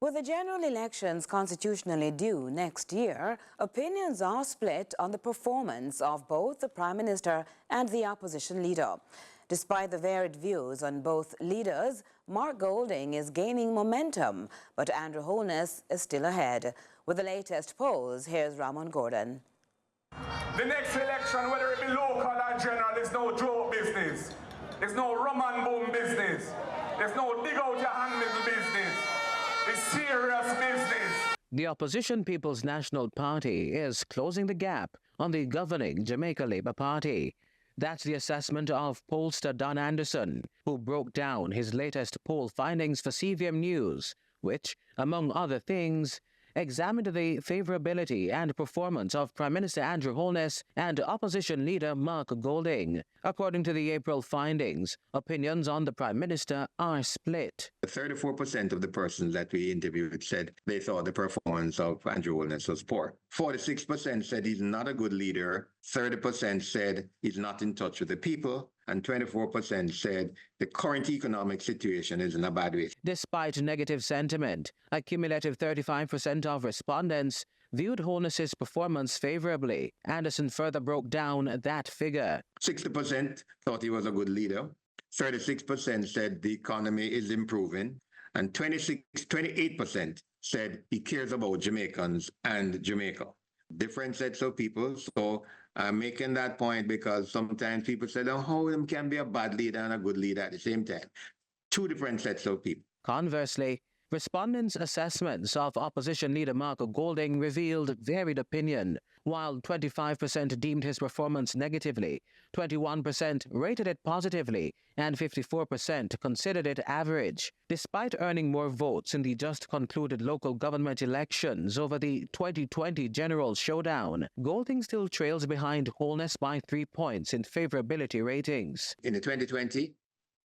With the general elections constitutionally due next year, opinions are split on the performance of both the Prime Minister and the opposition leader. Despite the varied views on both leaders, Mark Golding is gaining momentum, but Andrew Holness is still ahead. With the latest polls, here's Ramon Gordon. The next election, whether it be local or general, is no joke business. It's no Roman boom business. There's no dig out your hand middle business. It's serious business. The opposition People's National Party is closing the gap on the governing Jamaica Labour Party. That's the assessment of pollster Don Anderson, who broke down his latest poll findings for CVM News, which, among other things, examined the favourability and performance of Prime Minister Andrew Holness and opposition leader Mark Golding. According to the April findings, opinions on the Prime Minister are split. 34% of the persons that we interviewed said they thought the performance of Andrew Holness was poor. 46% said he's not a good leader. 30% said he's not in touch with the people. And 24% said the current economic situation is in a bad way. Despite negative sentiment, a cumulative 35% of respondents viewed Holness's performance favourably. Anderson further broke down that figure. 60% thought he was a good leader. 36% said the economy is improving. And 28% said he cares about Jamaicans and Jamaica. Different sets of people. So I'm making that point because sometimes people say, oh, how him can be a bad leader and a good leader at the same time. Two different sets of people. Conversely, respondents' assessments of opposition leader Mark Golding revealed varied opinion. While 25% deemed his performance negatively, 21% rated it positively, and 54% considered it average. Despite earning more votes in the just concluded local government elections over the 2020 general showdown, Golding still trails behind Holness by 3 points in favourability ratings. In the 2020,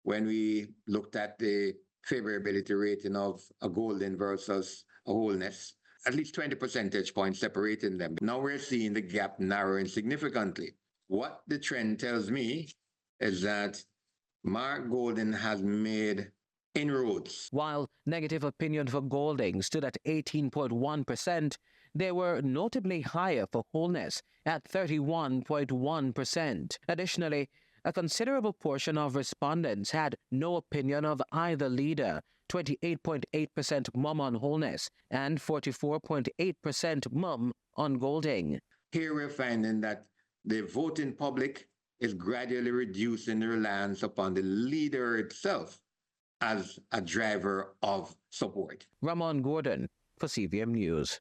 when we looked at the favourability rating of a Golding versus a Holness, at least 20 percentage points separating them. Now we're seeing the gap narrowing significantly. What the trend tells me is that Mark Golding has made inroads. While negative opinion for Golding stood at 18.1%, they were notably higher for Holness at 31.1%. Additionally, a considerable portion of respondents had no opinion of either leader, 28.8% mum on Holness and 44.8% mum on Golding. Here we're finding that the voting public is gradually reducing the reliance upon the leader itself as a driver of support. Ramon Gordon for CVM News.